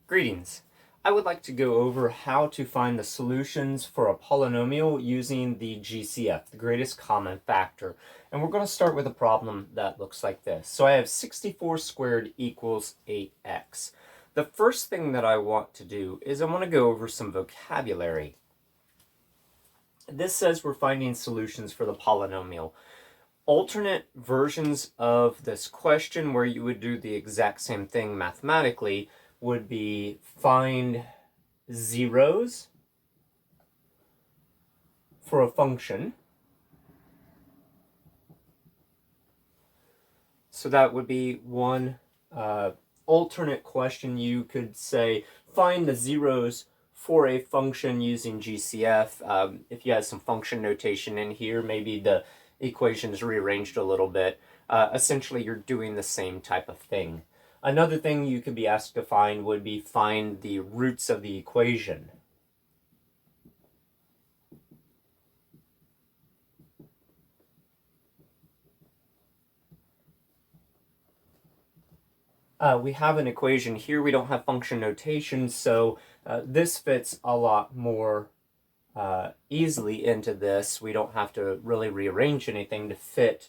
Greetings. I would like to go over how to find the solutions for a polynomial using the GCF, the greatest common factor. And we're going to start with a problem that looks like this. So I have 64 squared equals 8x. The first thing that I want to do is I want to go over some vocabulary. This says we're finding solutions for the polynomial. Alternate versions of this question where you would do the exact same thing mathematically would be find zeros for a function. So that would be one alternate question. You could say find the zeros for a function using GCF. If you had some function notation in here, maybe the equation is rearranged a little bit. Essentially, you're doing the same type of thing. Another thing you could be asked to find would be find the roots of the equation. We have an equation here. We don't have function notation, so this fits a lot more easily into this. We don't have to really rearrange anything to fit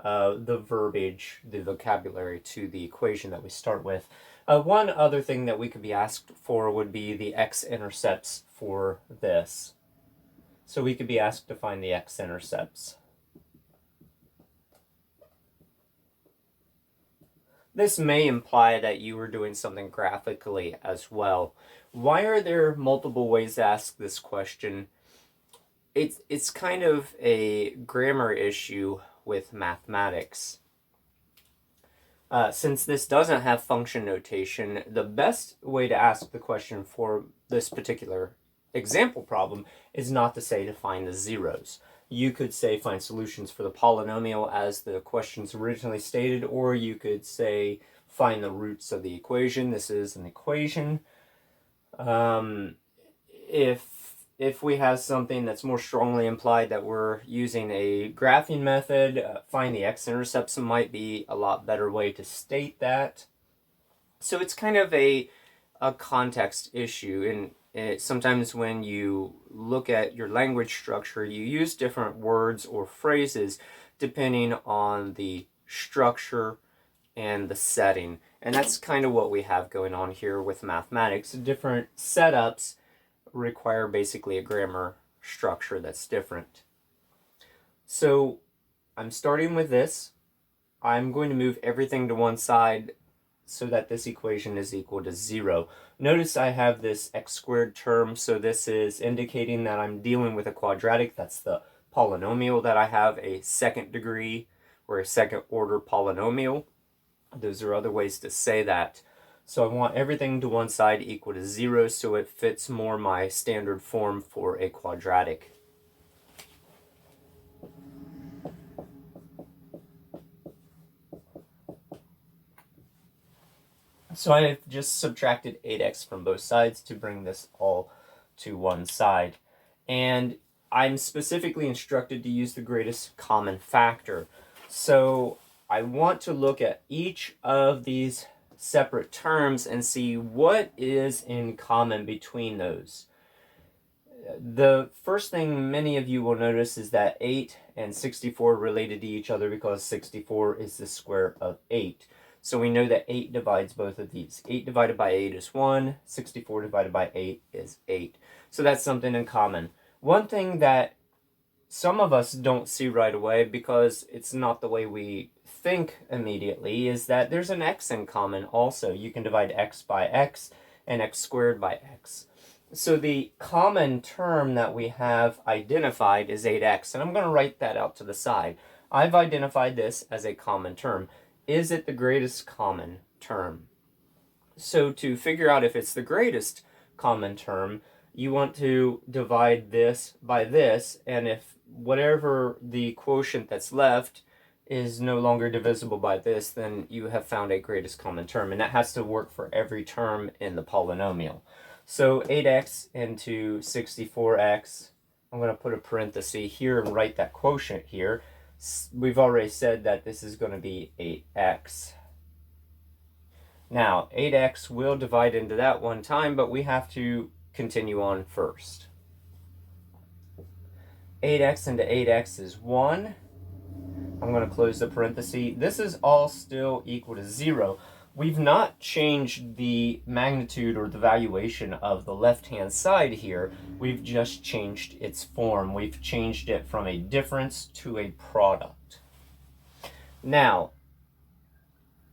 the verbiage, the vocabulary to the equation that we start with. One other thing that we could be asked for would be the x-intercepts for this. So we could be asked to find the x-intercepts. This may imply that you were doing something graphically as well. Why are there multiple ways to ask this question? It's kind of a grammar issue with mathematics. Since this doesn't have function notation, the best way to ask the question for this particular example problem is not to say to find the zeros. You could say find solutions for the polynomial as the question's originally stated, or you could say find the roots of the equation. This is an equation. If we have something that's more strongly implied that we're using a graphing method, find the x-intercepts might be a lot better way to state that. So it's kind of a context issue, and sometimes when you look at your language structure, you use different words or phrases depending on the structure and the setting. And that's kind of what we have going on here with mathematics. Different setups require basically a grammar structure that's different. So I'm starting with this. I'm going to move everything to one side so that this equation is equal to 0. Notice I have this x squared term, so this is indicating that I'm dealing with a quadratic. That's the polynomial that I have, a second degree or a second order polynomial. Those are other ways to say that. So I want everything to one side equal to 0 so it fits more my standard form for a quadratic. So I have just subtracted 8x from both sides to bring this all to one side. And I'm specifically instructed to use the greatest common factor. So I want to look at each of these separate terms and see what is in common between those. The first thing many of you will notice is that 8 and 64 are related to each other because 64 is the square of 8. So we know that 8 divides both of these. 8 divided by 8 is 1. 64 divided by 8 is 8. So that's something in common. One thing that some of us don't see right away because it's not the way we think immediately is that there's an x in common also. You can divide x by x and x squared by x. So the common term that we have identified is 8x, and I'm going to write that out to the side. I've identified this as a common term. Is it the greatest common term? So to figure out if it's the greatest common term, you want to divide this by this, and if whatever the quotient that's left is no longer divisible by this, then you have found a greatest common term, and that has to work for every term in the polynomial. So 8x into 64x, I'm going to put a parenthesis here and write that quotient here. We've already said that this is going to be 8x. Now, 8x will divide into that one time, but we have to continue on first. 8x into 8x is 1. I'm going to close the parenthesis. This is all still equal to 0. We've not changed the magnitude or the valuation of the left-hand side here. We've just changed its form. We've changed it from a difference to a product. Now,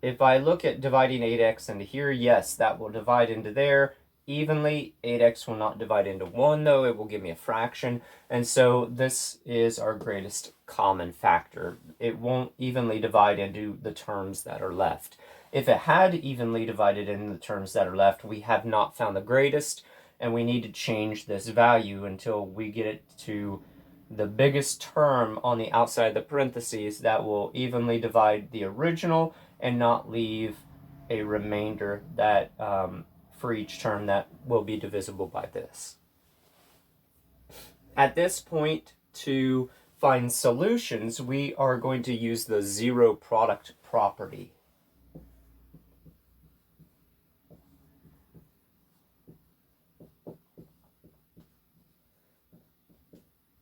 if I look at dividing 8x into here, yes, that will divide into there evenly. 8x will not divide into 1, though. It will give me a fraction. And so this is our greatest common factor. It won't evenly divide into the terms that are left. If it had evenly divided into the terms that are left, we have not found the greatest, and we need to change this value until we get it to the biggest term on the outside of the parentheses that will evenly divide the original and not leave a remainder that for each term that will be divisible by this. At this point, to find solutions, we are going to use the zero product property.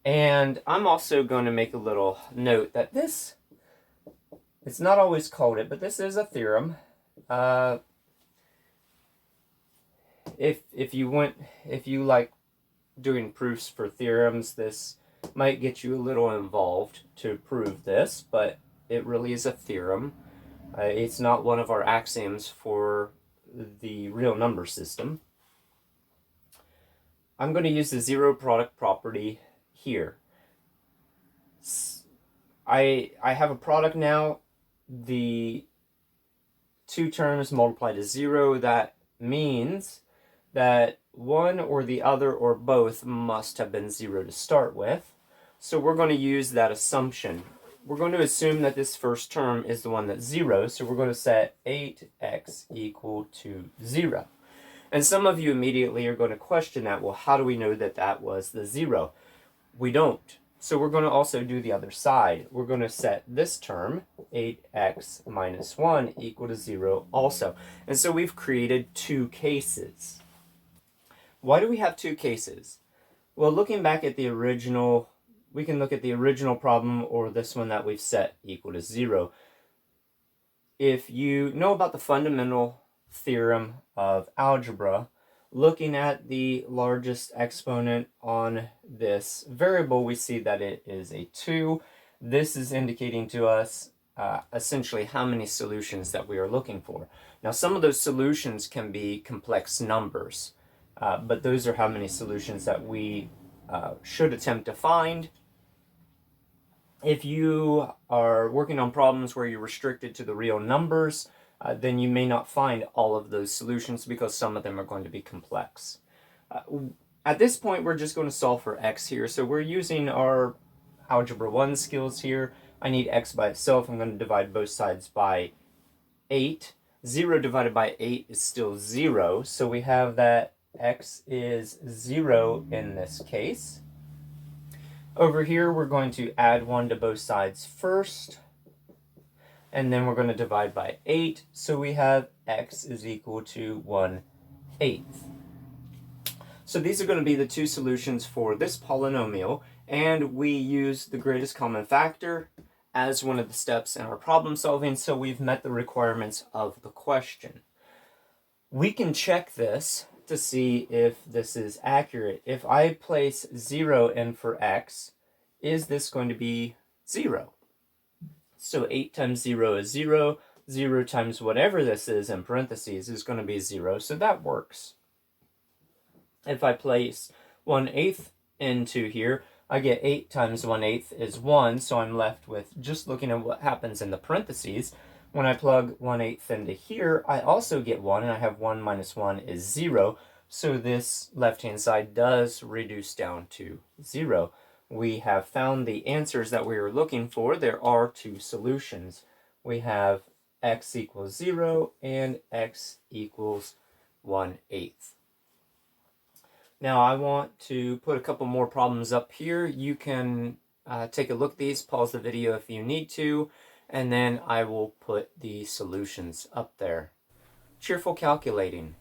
And I'm also going to make a little note that this, it's not always called it, but this is a theorem. If you like doing proofs for theorems, this might get you a little involved to prove this, but it really is a theorem. It's not one of our axioms for the real number system. I'm going to use the zero product property here. I have a product now. The two terms multiply to 0. That means that one or the other or both must have been 0 to start with. So we're going to use that assumption. We're going to assume that this first term is the one that's 0. So we're going to set 8x equal to 0. And some of you immediately are going to question that. Well, how do we know that that was the 0? We don't. So we're going to also do the other side. We're going to set this term, 8x minus 1, equal to 0 also. And so we've created two cases. Why do we have two cases? Well, looking back at the original, we can look at the original problem or this one that we've set equal to 0. If you know about the fundamental theorem of algebra, looking at the largest exponent on this variable, we see that it is a 2. This is indicating to us essentially how many solutions that we are looking for. Now, some of those solutions can be complex numbers, but those are how many solutions that we should attempt to find. If you are working on problems where you're restricted to the real numbers, then you may not find all of those solutions because some of them are going to be complex. At this point, we're just going to solve for x here. So we're using our Algebra 1 skills here. I need x by itself. I'm going to divide both sides by 8. 0 divided by 8 is still 0. So we have that x is 0 in this case. Over here, we're going to add 1 to both sides first. And then we're going to divide by 8. So we have x is equal to 1/8. So these are going to be the two solutions for this polynomial. And we use the greatest common factor as one of the steps in our problem solving. So we've met the requirements of the question. We can check this to see if this is accurate. If I place 0 in for x, is this going to be 0? So 8 times 0 is 0. 0 times whatever this is in parentheses is going to be 0. So that works. If I place 1/8 into here, I get 8 times 1/8 is 1. So I'm left with just looking at what happens in the parentheses. When I plug 1/8 into here, I also get 1. And I have 1 minus 1 is 0. So this left-hand side does reduce down to 0. We have found the answers that we were looking for. There are two solutions. We have x equals 0 and x equals 1/8. Now I want to put a couple more problems up here. You can take a look at these, pause the video if you need to, and then I will put the solutions up there. Cheerful calculating.